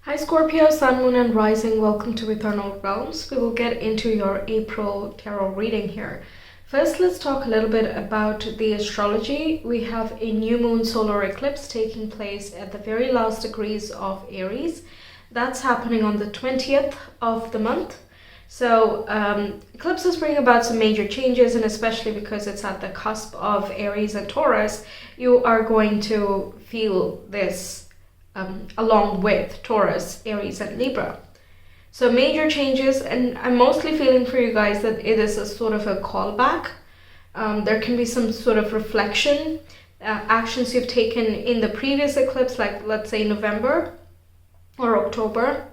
Hi Scorpio, Sun, Moon and Rising, welcome to Ethernal Realms. We will get into your April tarot reading here. First, let's talk a little bit about the astrology. We have a new moon solar eclipse taking place at the very last degrees of Aries. That's happening on the 20th of the month. So eclipses bring about some major changes, and especially because it's at the cusp of Aries and Taurus, you are going to feel this along with Taurus, Aries, and Libra. So major changes, and I'm mostly feeling for you guys that it is a sort of a callback. There can be some sort of reflection, actions you've taken in the previous eclipse, like let's say November or October.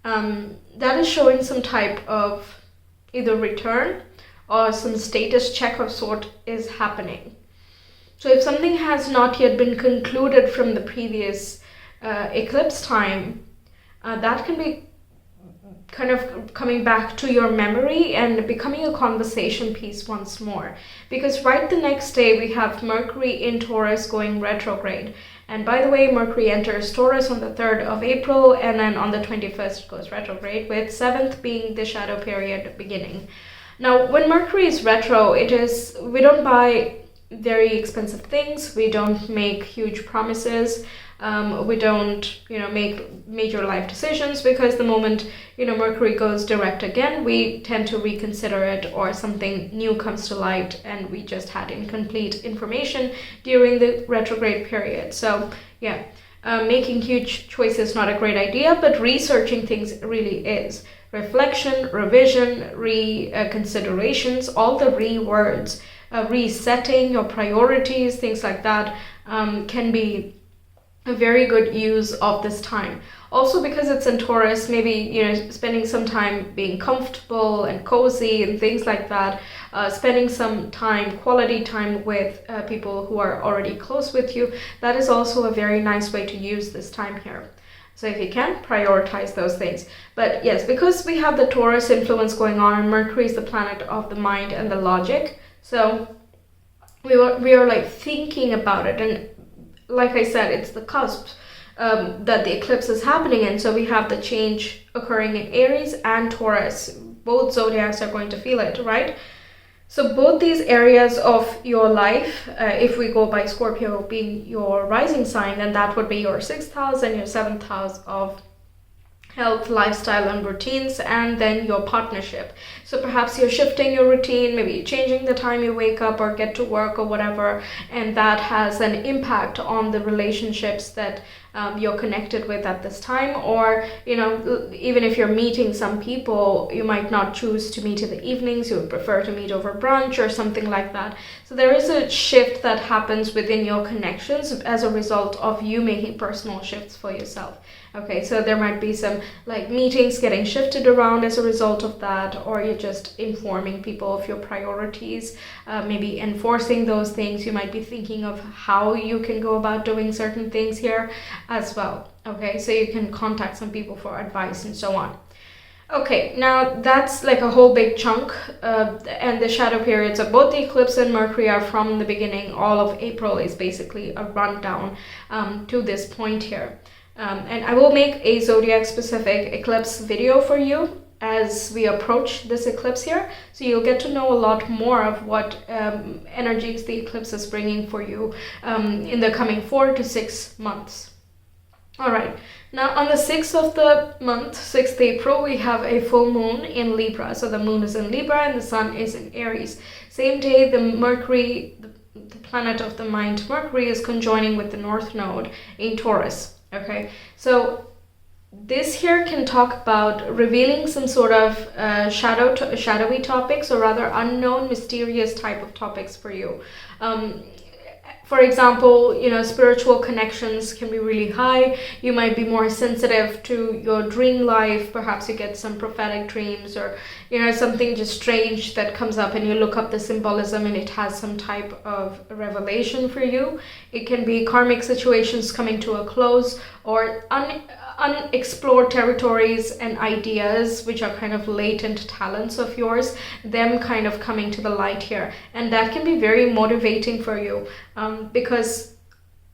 That is showing some type of either return or some status check of sort is happening. So if something has not yet been concluded from the previous eclipse time, that can be kind of coming back to your memory and becoming a conversation piece once more, because right the next day we have Mercury in Taurus going retrograde. And by the way, Mercury enters Taurus on the 3rd of April, and then on the 21st goes retrograde, with 7th being the shadow period beginning. Now when Mercury is retro, we don't buy very expensive things, we don't make huge promises, we don't make major life decisions, because the moment Mercury goes direct again, we tend to reconsider it, or something new comes to light and we just had incomplete information during the retrograde period. So yeah, making huge choices not a great idea, but researching things really is. Reflection, revision, reconsiderations, all the words, resetting your priorities, things like that, can be a very good use of this time. Also, because it's in Taurus, maybe spending some time being comfortable and cozy and things like that, spending some time, quality time with people who are already close with you, that is also a very nice way to use this time here. So if you can, prioritize those things. But yes, because we have the Taurus influence going on, and Mercury is the planet of the mind and the logic, so we are like thinking about it. And like I said, it's the cusp that the eclipse is happening in. So we have the change occurring in Aries and Taurus. Both zodiacs are going to feel it, right? So both these areas of your life, if we go by Scorpio being your rising sign, then that would be your 6th house and your 7th house of health, lifestyle and routines, and then your partnership. So perhaps you're shifting your routine, maybe changing the time you wake up or get to work or whatever, and that has an impact on the relationships that you're connected with at this time. Or even if you're meeting some people, you might not choose to meet in the evenings, you would prefer to meet over brunch or something like that. So there is a shift that happens within your connections as a result of you making personal shifts for yourself. Okay, so there might be some like meetings getting shifted around as a result of that, or you're just informing people of your priorities, maybe enforcing those things. You might be thinking of how you can go about doing certain things here as well. Okay, so you can contact some people for advice and so on. Okay, now that's like a whole big chunk, and the shadow periods of both the eclipse and Mercury are from the beginning. All of April is basically a rundown to this point here. And I will make a zodiac specific eclipse video for you as we approach this eclipse here, so you'll get to know a lot more of what energies the eclipse is bringing for you in the coming 4 to 6 months. All right, now on the 6th of the month, 6th April, we have a full moon in Libra. So the moon is in Libra and the sun is in Aries. Same day, the Mercury, the planet of the mind Mercury, is conjoining with the North Node in Taurus. Okay, so this here can talk about revealing some sort of shadowy topics, or rather unknown, mysterious type of topics for you. For example, spiritual connections can be really high. You might be more sensitive to your dream life. Perhaps you get some prophetic dreams, or something just strange that comes up and you look up the symbolism and it has some type of revelation for you. It can be karmic situations coming to a close, or unexplored territories and ideas which are kind of latent talents of yours, them kind of coming to the light here. And that can be very motivating for you, because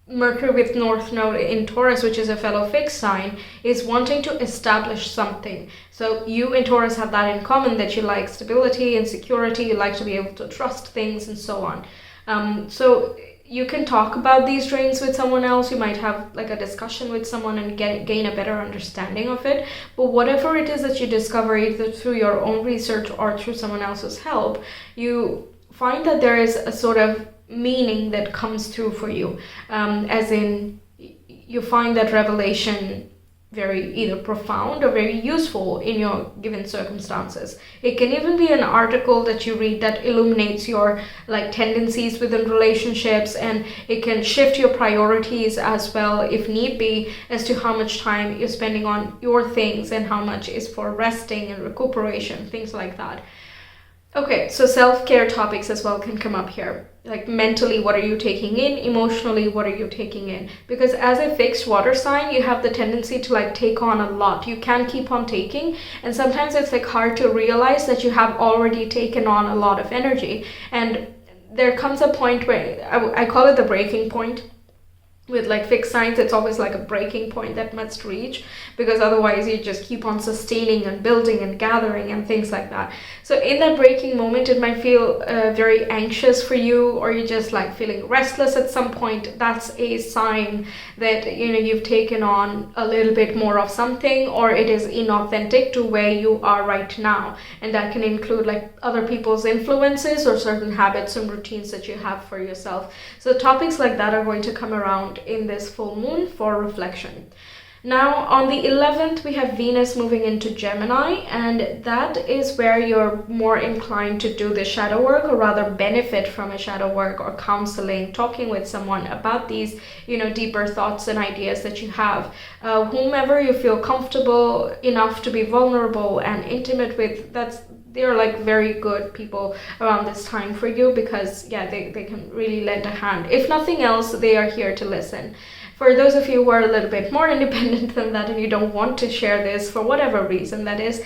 Mercury with North Node in Taurus, which is a fellow fixed sign, is wanting to establish something. So you in Taurus have that in common, that you like stability and security, you like to be able to trust things and so on. So you can talk about these dreams with someone else. You might have like a discussion with someone and gain a better understanding of it. But whatever it is that you discover, either through your own research or through someone else's help, you find that there is a sort of meaning that comes through for you, as in you find that revelation very either profound or very useful in your given circumstances. It can even be an article that you read that illuminates your like tendencies within relationships, and it can shift your priorities as well if need be, as to how much time you're spending on your things and how much is for resting and recuperation, things like that. Okay, so self-care topics as well can come up here. Like mentally, what are you taking in? Emotionally, what are you taking in? Because as a fixed water sign, you have the tendency to like take on a lot. You can keep on taking, and sometimes it's like hard to realize that you have already taken on a lot of energy. And there comes a point where I call it the breaking point. With like fixed signs, it's always like a breaking point that must reach, because otherwise you just keep on sustaining and building and gathering and things like that. So in that breaking moment, it might feel very anxious for you, or you're just like feeling restless at some point. That's a sign that, you know, you've taken on a little bit more of something, or it is inauthentic to where you are right now. And that can include like other people's influences or certain habits and routines that you have for yourself. So topics like that are going to come around in this full moon for reflection. Now on the 11th, we have Venus moving into Gemini, and that is where you're more inclined to do the shadow work, or rather benefit from a shadow work or counseling, talking with someone about these, you know, deeper thoughts and ideas that you have. Whomever you feel comfortable enough to be vulnerable and intimate with, they're like very good people around this time for you, because yeah, they can really lend a hand. If nothing else, they are here to listen. For those of you who are a little bit more independent than that and you don't want to share this for whatever reason that is,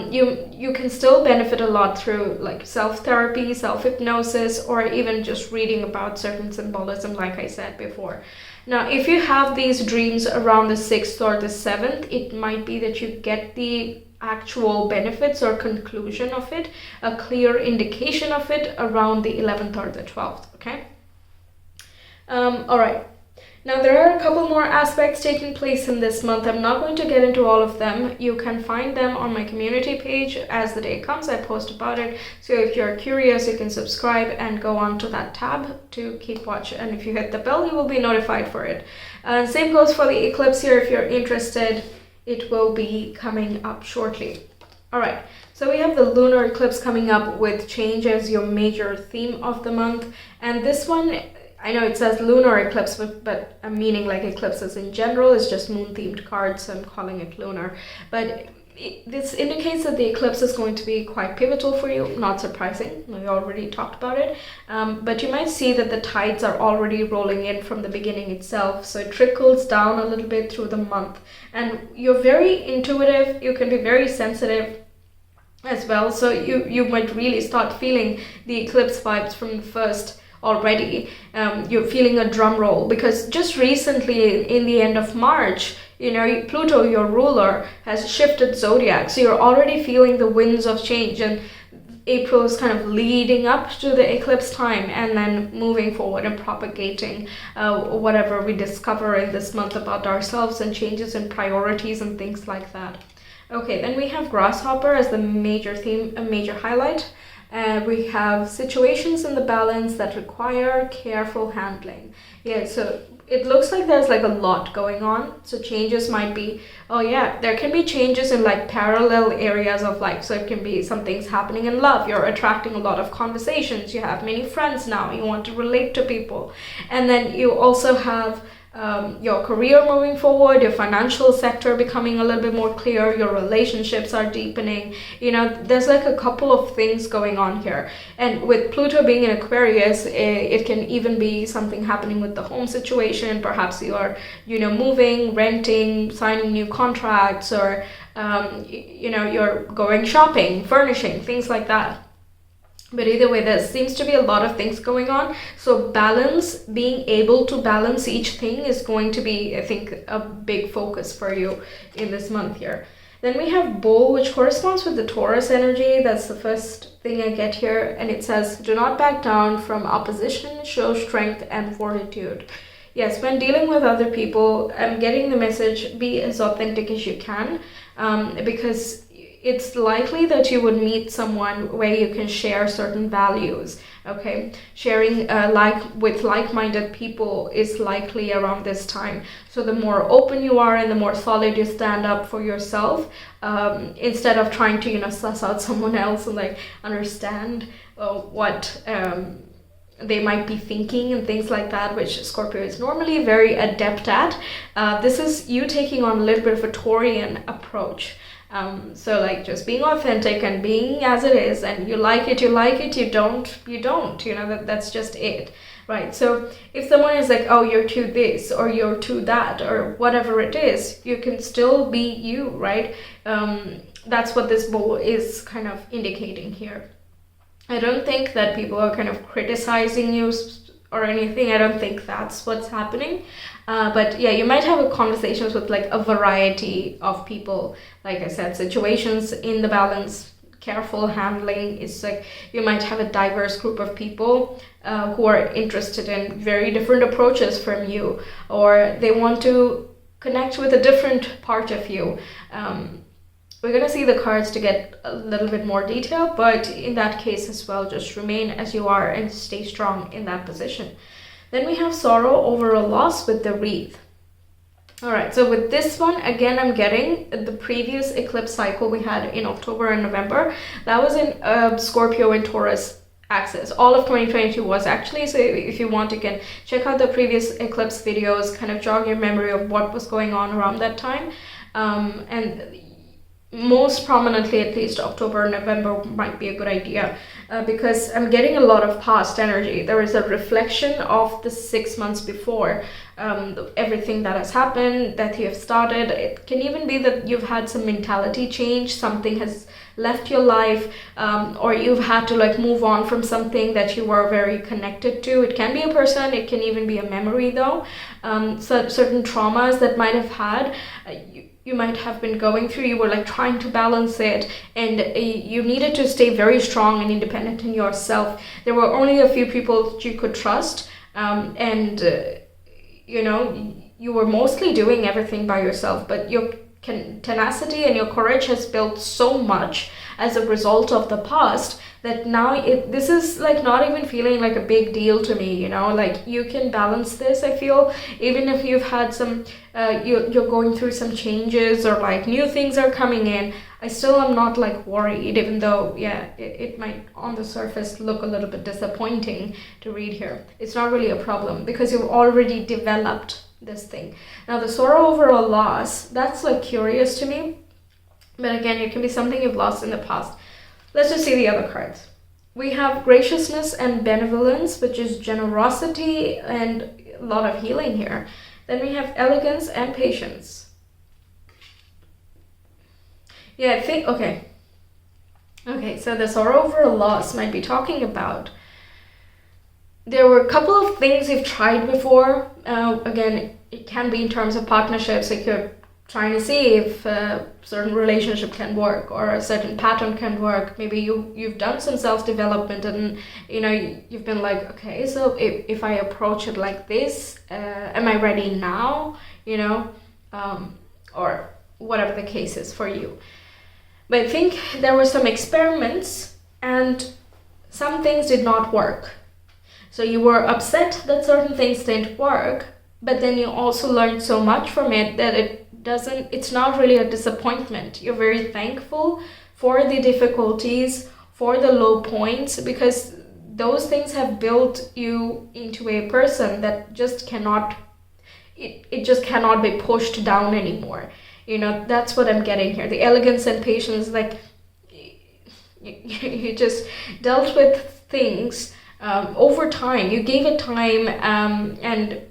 you can still benefit a lot through like self-therapy, self-hypnosis, or even just reading about certain symbolism, like I said before. Now, if you have these dreams around the 6th or the 7th, it might be that you get the actual benefits or conclusion of it, a clear indication of it around the 11th or the 12th, okay? All right. Now, there are a couple more aspects taking place in this month. I'm not going to get into all of them. You can find them on my community page as the day comes. I post about it. So if you're curious, you can subscribe and go on to that tab to keep watch. And if you hit the bell, you will be notified for it. Same goes for the eclipse here. If you're interested, it will be coming up shortly. All right. So we have the lunar eclipse coming up with change as your major theme of the month. And this one, I know it says lunar eclipse, but I'm meaning like eclipses in general. It's just moon themed cards, so I'm calling it lunar. But this indicates that the eclipse is going to be quite pivotal for you. Not surprising, we already talked about it. But you might see that the tides are already rolling in from the beginning itself. So it trickles down a little bit through the month. And you're very intuitive, you can be very sensitive as well. So you might really start feeling the eclipse vibes from the first already. You're feeling a drum roll, because just recently in the end of March, you know, Pluto, your ruler, has shifted zodiac, so you're already feeling the winds of change, and April is kind of leading up to the eclipse time and then moving forward and propagating whatever we discover in this month about ourselves and changes in priorities and things like that. Okay, then we have Grasshopper as the major theme, a major highlight. We have situations in the balance that require careful handling. Yeah, so it looks like there's like a lot going on. So changes might be, oh yeah, there can be changes in like parallel areas of life. So it can be some things happening in love. You're attracting a lot of conversations. You have many friends now. You want to relate to people. And then you also have your career moving forward, your financial sector becoming a little bit more clear, your relationships are deepening. You know, there's like a couple of things going on here. And with Pluto being in Aquarius, it can even be something happening with the home situation. Perhaps you are, you know, moving, renting, signing new contracts, or you know, you're going shopping, furnishing, things like that. But either way, there seems to be a lot of things going on. So balance, being able to balance each thing is going to be, I think, a big focus for you in this month here. Then we have Bull, which corresponds with the Taurus energy. That's the first thing I get here. And it says, do not back down from opposition, show strength and fortitude. Yes, when dealing with other people, I'm getting the message, be as authentic as you can, because it's likely that you would meet someone where you can share certain values. Okay, sharing with like-minded people is likely around this time. So the more open you are and the more solid you stand up for yourself, instead of trying to suss out someone else and like understand what they might be thinking and things like that, which Scorpio is normally very adept at. This is you taking on a little bit of a Taurian approach. So like just being authentic and being as it is, and you like it, you don't, that's just it, right? So if someone is like, oh, you're too this or you're too that or whatever it is, you can still be you, right? That's what this Bull is kind of indicating here. I don't think that people are kind of criticizing you or anything. I don't think that's what's happening. But yeah, you might have conversations with like a variety of people. Like I said, situations in the balance, careful handling. It's like you might have a diverse group of people who are interested in very different approaches from you, or they want to connect with a different part of you. We're going to see the cards to get a little bit more detail, but in that case as well, just remain as you are and stay strong in that position. Then we have Sorrow over a loss with the Wreath. All right, so with this one, again, I'm getting the previous eclipse cycle we had in October and November. That was in Scorpio and Taurus axis. All of 2022 was actually, so if you want, you can check out the previous eclipse videos, kind of jog your memory of what was going on around that time. And most prominently, at least October, November might be a good idea, because I'm getting a lot of past energy. There is a reflection of the 6 months before, everything that has happened, that you have started. It can even be that you've had some mentality change, something has left your life, or you've had to like move on from something that you were very connected to. It can be a person, it can even be a memory though. So certain traumas that might have had, you might have been going through, you were like trying to balance it, and you needed to stay very strong and independent in yourself. There were only a few people that you could trust, and you were mostly doing everything by yourself, but your tenacity and your courage has built so much as a result of the past that now this is like not even feeling like a big deal to me, like you can balance this. I feel even if you've had some you're going through some changes or like new things are coming in, I still am not like worried, even though it might on the surface look a little bit disappointing to read here. It's not really a problem because you've already developed this thing. Now the Sorrow over a loss, that's like curious to me, but again, it can be something you've lost in the past. Let's just see the other cards. We have Graciousness and Benevolence, which is generosity and a lot of healing here. Then we have Elegance and Patience. Yeah, I think, okay, so the Sorrow over a loss might be talking about there were a couple of things you've tried before. Again, it can be in terms of partnerships, like you're trying to see if a certain relationship can work or a certain pattern can work. Maybe you've done some self-development and you've been like, okay, so if I approach it like this, am I ready now? Or whatever the case is for you. But I think there were some experiments and some things did not work. So you were upset that certain things didn't work, but then you also learned so much from it that it's not really a disappointment. You're very thankful for the difficulties, for the low points, because those things have built you into a person that just cannot, it just cannot be pushed down anymore. That's what I'm getting here. The Elegance and Patience, like you just dealt with things over time. You gave it time, and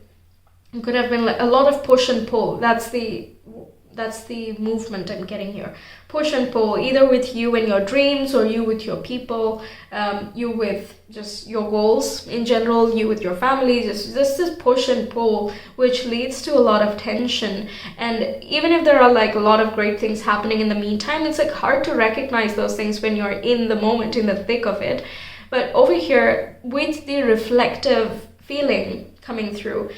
it could have been a lot of push and pull. That's the that's the movement I'm getting here. Push and pull, either with you and your dreams, or you with your people, you with just your goals in general, you with your family, just this push and pull, which leads to a lot of tension. And even if there are like a lot of great things happening in the meantime, it's like hard to recognize those things when you're in the moment, in the thick of it. But over here, with the reflective feeling coming through,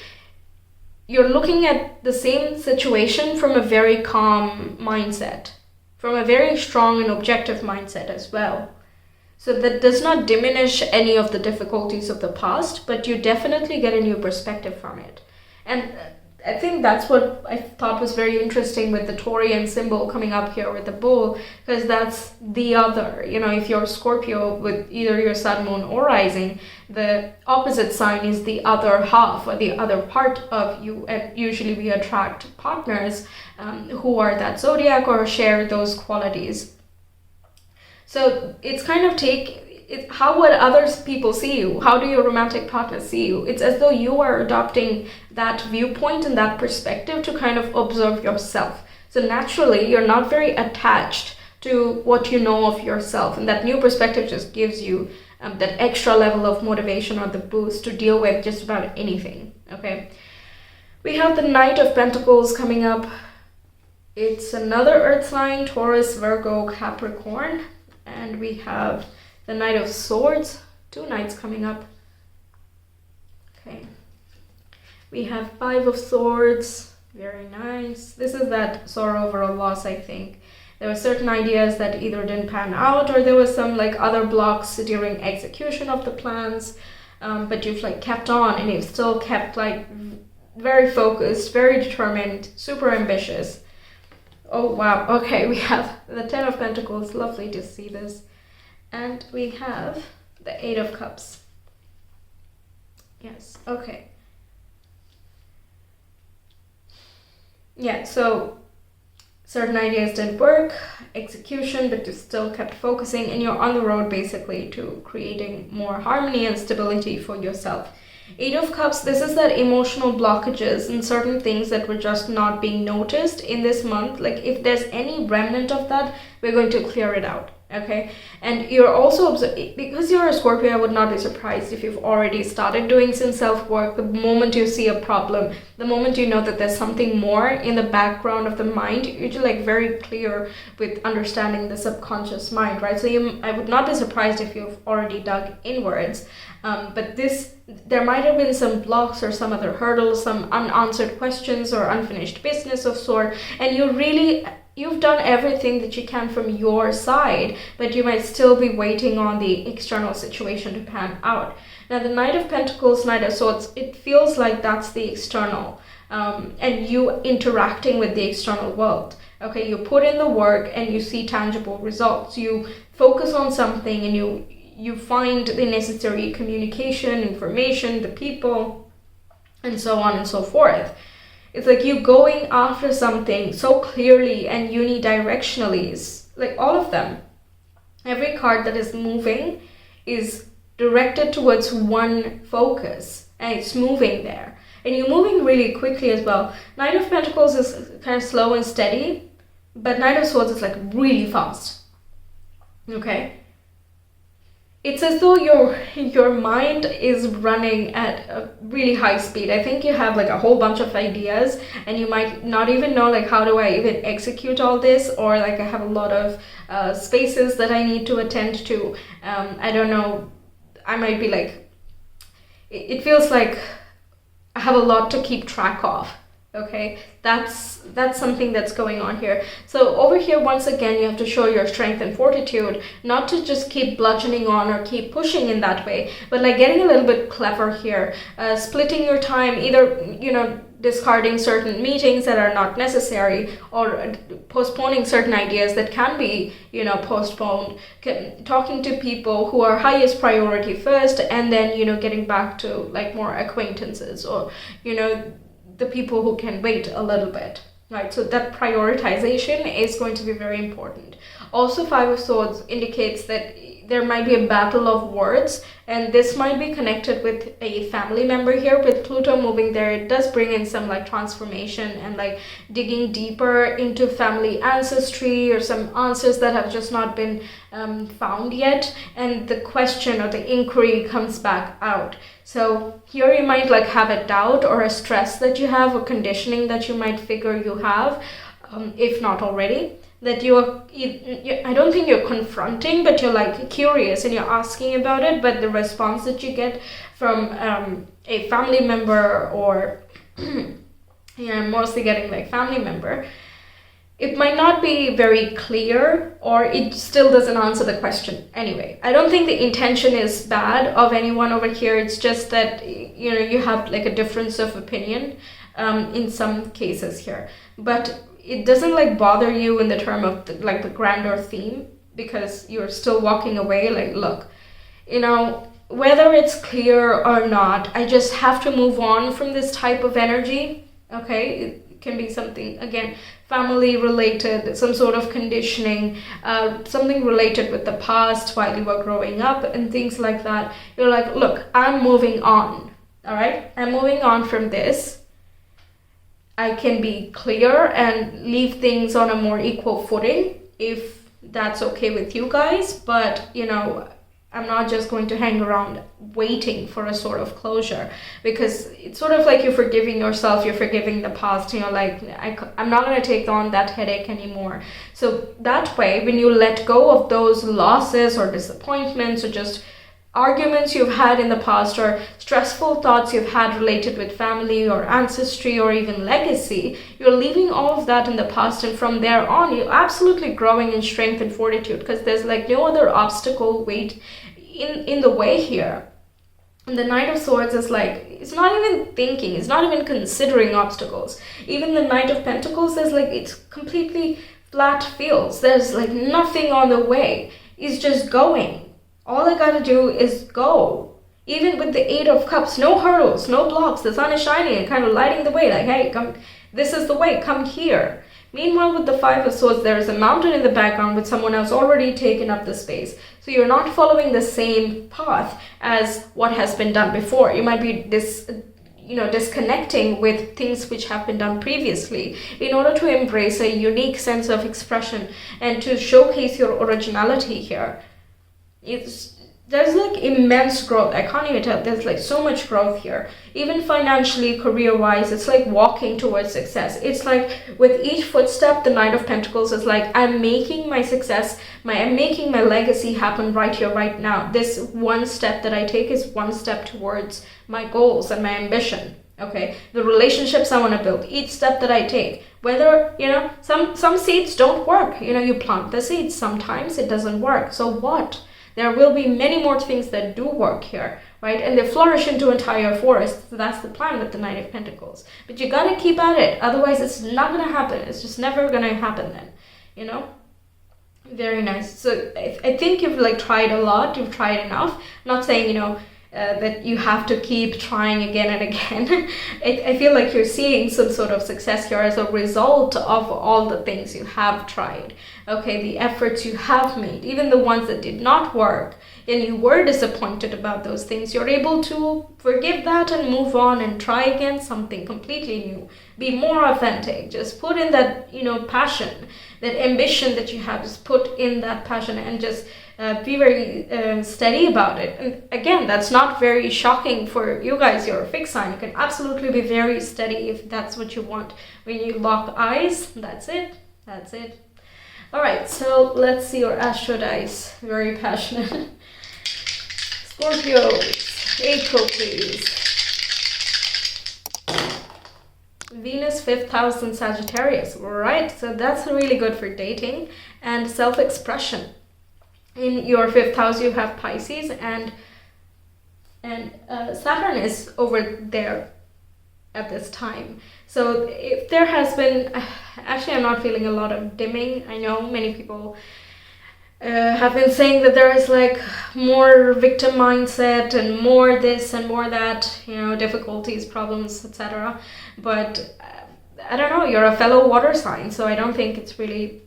you're looking at the same situation from a very calm mindset, from a very strong and objective mindset as well. So that does not diminish any of the difficulties of the past, but you definitely get a new perspective from it. And I think that's what I thought was very interesting with the Taurian symbol coming up here with the bull, because that's the other. If you're Scorpio with either your sun, moon, or rising, the opposite sign is the other half or the other part of you. And usually we attract partners who are that zodiac or share those qualities. So it's kind of how would others people see you? How do your romantic partner see you? It's as though you are adopting that viewpoint and that perspective to kind of observe yourself. So naturally, you're not very attached to what you know of yourself. And that new perspective just gives you that extra level of motivation or the boost to deal with just about anything. Okay. We have the Knight of Pentacles coming up. It's another earth sign, Taurus, Virgo, Capricorn. And we have the Knight of Swords, 2 knights coming up. Okay. We have 5 of Swords, very nice. This is that sorrow over a loss, I think. There were certain ideas that either didn't pan out, or there was some like other blocks during execution of the plans. But you've like kept on, and you've still kept like very focused, very determined, super ambitious. Oh wow, okay, we have the 10 of Pentacles, lovely to see this. And we have the 8 of Cups. Yes, okay. Yeah, so certain ideas didn't work, execution, but you still kept focusing, and you're on the road basically to creating more harmony and stability for yourself. 8 of Cups, this is that emotional blockages and certain things that were just not being noticed in this month. Like if there's any remnant of that, we're going to clear it out. Okay, and you're also, because you're a Scorpio, I would not be surprised if you've already started doing some self-work. The moment you see a problem, the moment you know that there's something more in the background of the mind, you're just like very clear with understanding the subconscious mind, right? So I would not be surprised if you've already dug inwards. But there might have been some blocks or some other hurdles, some unanswered questions or unfinished business of sort, and you've done everything that you can from your side, but you might still be waiting on the external situation to pan out. Now, the Knight of Pentacles, Knight of Swords, it feels like that's the external, and you interacting with the external world. Okay, you put in the work and you see tangible results. You focus on something and you find the necessary communication, information, the people, and so on and so forth. It's like you going after something so clearly and unidirectionally, like all of them. Every card that is moving is directed towards one focus, and it's moving there. And you're moving really quickly as well. Knight of Pentacles is kind of slow and steady, but Knight of Swords is like really fast. Okay? It's as though your mind is running at a really high speed. I think you have like a whole bunch of ideas, and you might not even know like, how do I even execute all this, or like I have a lot of spaces that I need to attend to. I don't know, I might be like, it feels like I have a lot to keep track of. Okay, that's something that's going on here. So over here, once again, you have to show your strength and fortitude, not to just keep bludgeoning on or keep pushing in that way, but like getting a little bit clever here, splitting your time, either discarding certain meetings that are not necessary, or postponing certain ideas that can be postponed, talking to people who are highest priority first, and then getting back to like more acquaintances, or the people who can wait a little bit, right? So that prioritization is going to be very important. Also, 5 of Swords indicates that there might be a battle of words, and this might be connected with a family member here. With Pluto moving there, it does bring in some like transformation and like digging deeper into family ancestry or some answers that have just not been found yet, and the question or the inquiry comes back out. So here you might like have a doubt or a stress that you have, or conditioning that you might figure you have, if not already, that I don't think you're confronting, but you're like curious and you're asking about it, but the response that you get from a family member, or I'm mostly getting like family member, it might not be very clear, or it still doesn't answer the question. Anyway, I don't think the intention is bad of anyone over here. It's just that, you have like a difference of opinion in some cases here. But it doesn't like bother you in the term of the grander theme, because you're still walking away like, look, whether it's clear or not, I just have to move on from this type of energy. Okay, it can be something, again, family related, some sort of conditioning, something related with the past while you were growing up and things like that. You're like, look, I'm moving on. All right, I'm moving on from this. I can be clear and leave things on a more equal footing if that's okay with you guys. But, I'm not just going to hang around waiting for a sort of closure, because it's sort of like you're forgiving yourself, you're forgiving the past, like, I'm not going to take on that headache anymore. So that way, when you let go of those losses or disappointments or just arguments you've had in the past, or stressful thoughts you've had related with family or ancestry or even legacy, you're leaving all of that in the past, and from there on you're absolutely growing in strength and fortitude, because there's like no other obstacle in the way here. And the Knight of Swords is like, it's not even thinking, it's not even considering obstacles. Even the Knight of Pentacles, there's like, it's completely flat fields. There's like nothing on the way. It's just going. All I gotta do is go. Even with the Eight of Cups, no hurdles, no blocks. The sun is shining and kind of lighting the way. Like, hey, come, this is the way, come here. Meanwhile, with the Five of Swords, there is a mountain in the background with someone else already taken up the space. So you're not following the same path as what has been done before. You might be disconnecting with things which have been done previously in order to embrace a unique sense of expression and to showcase your originality here. There's like immense growth. I can't even tell. There's like so much growth here. Even financially, career-wise, it's like walking towards success. It's like with each footstep, the Knight of Pentacles is like, I'm making my success, I'm making my legacy happen right here, right now. This one step that I take is one step towards my goals and my ambition. Okay, the relationships I want to build, each step that I take, whether, some seeds don't work. You plant the seeds. Sometimes it doesn't work. So what? There will be many more things that do work here, right? And they flourish into entire forests. So that's the plan with the Knight of Pentacles. But you gotta keep at it. Otherwise, it's not gonna happen. It's just never gonna happen then, Very nice. So I think you've like tried a lot. You've tried enough. I'm not saying, that you have to keep trying again and again. I feel like you're seeing some sort of success here as a result of all the things you have tried. Okay, the efforts you have made, even the ones that did not work, and you were disappointed about those things, you're able to forgive that and move on and try again something completely new. Be more authentic. Just put in that, passion, that ambition that you have. Just put in that passion and just be very steady about it. And again, that's not very shocking for you guys. You're a fixed sign. You can absolutely be very steady if that's what you want. When you lock eyes, that's it. That's it. All right, so let's see your astro dice. Very passionate. Scorpio, April, please. Venus, 5th house in Sagittarius. All right, so that's really good for dating and self-expression. In your 5th house, you have Pisces, and Saturn is over there at this time. So if there has been, actually I'm not feeling a lot of dimming. I know many people have been saying that there is like more victim mindset and more this and more that, difficulties, problems, etc. But I don't know, you're a fellow water sign, so I don't think it's really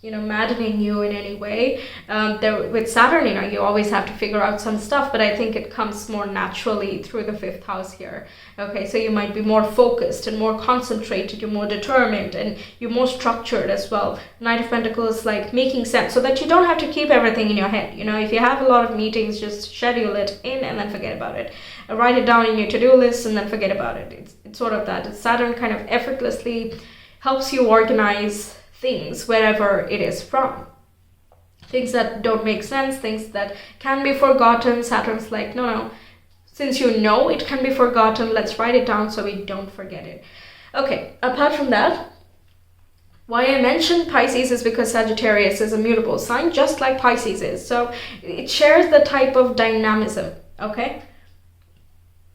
maddening you in any way. With Saturn, you always have to figure out some stuff, but I think it comes more naturally through the 5th house here. Okay, so you might be more focused and more concentrated, you're more determined, and you're more structured as well. Knight of Pentacles, like making sense, so that you don't have to keep everything in your head. If you have a lot of meetings, just schedule it in and then forget about it. Write it down in your to-do list and then forget about it. It's sort of that. Saturn kind of effortlessly helps you organize things wherever it is from. Things that don't make sense, things that can be forgotten. Saturn's like, no, since it can be forgotten, let's write it down so we don't forget it. Okay, apart from that, why I mentioned Pisces is because Sagittarius is a mutable sign, just like Pisces is. So it shares the type of dynamism, okay?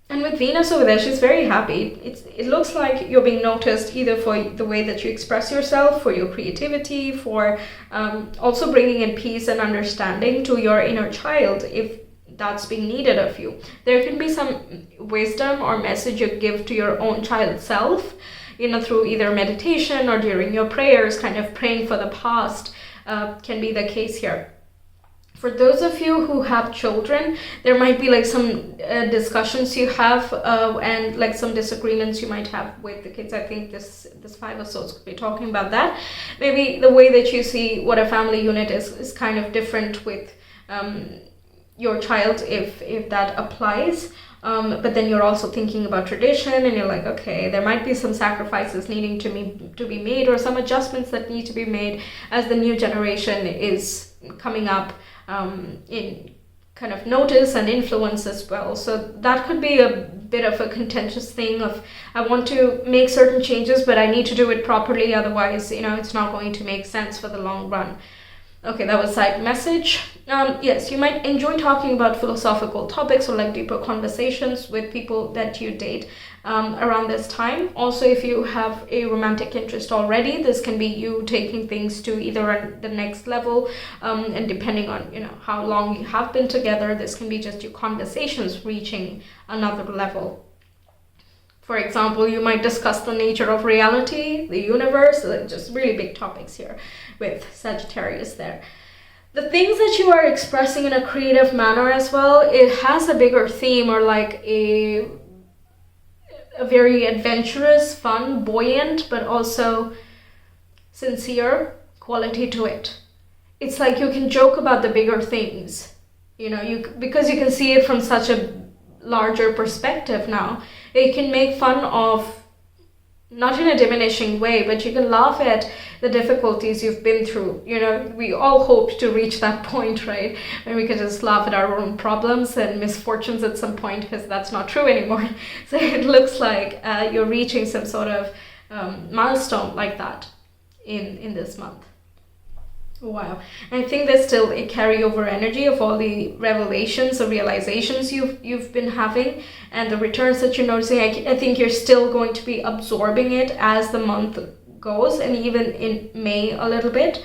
And with Venus over there, she's very happy. It looks like you're being noticed either for the way that you express yourself, for your creativity, for also bringing in peace and understanding to your inner child, if that's being needed of you. There can be some wisdom or message you give to your own child self, through either meditation or during your prayers, kind of praying for the past, can be the case here. For those of you who have children, there might be like some discussions you have and like some disagreements you might have with the kids. I think this 5 of Swords could be talking about that. Maybe the way that you see what a family unit is kind of different with your child, if that applies. But then you're also thinking about tradition, and you're like, okay, there might be some sacrifices needing to be made, or some adjustments that need to be made as the new generation is coming up in kind of notice and influence as well. So that could be a bit of a contentious thing of, I want to make certain changes, but I need to do it properly, otherwise it's not going to make sense for the long run. Okay, that was side message. Yes, you might enjoy talking about philosophical topics or like deeper conversations with people that you date around this time. Also, if you have a romantic interest already, this can be you taking things to either the next level, and depending on how long you have been together, this can be just your conversations reaching another level. For example, you might discuss the nature of reality, the universe, just really big topics here with Sagittarius there. The things that you are expressing in a creative manner as well, it has a bigger theme, or like a very adventurous, fun, buoyant, but also sincere quality to it. It's like you can joke about the bigger things, because you can see it from such a larger perspective now. You can make fun of, not in a diminishing way, but you can laugh at the difficulties you've been through. We all hope to reach that point, right, when we can just laugh at our own problems and misfortunes at some point, because that's not true anymore. So it looks like you're reaching some sort of milestone like that in this month. Wow. And I think there's still a carryover energy of all the revelations or realizations you've been having, and the returns that you're noticing. I think you're still going to be absorbing it as the month goes, and even in May a little bit.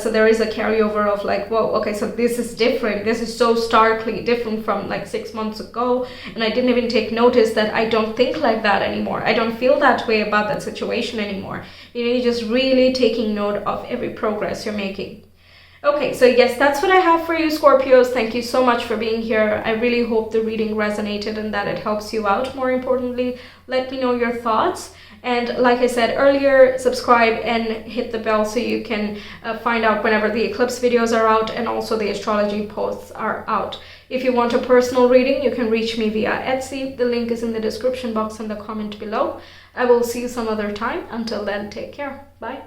So there is a carryover of like, whoa, okay, so this is different. This is so starkly different from like 6 months ago. And I didn't even take notice that I don't think like that anymore. I don't feel that way about that situation anymore. You're just really taking note of every progress you're making. Okay, so yes, that's what I have for you, Scorpios. Thank you so much for being here. I really hope the reading resonated and that it helps you out. More importantly, let me know your thoughts. And like I said earlier, subscribe and hit the bell so you can find out whenever the eclipse videos are out, and also the astrology posts are out. If you want a personal reading, you can reach me via Etsy. The link is in the description box and the comment below. I will see you some other time. Until then, take care. Bye.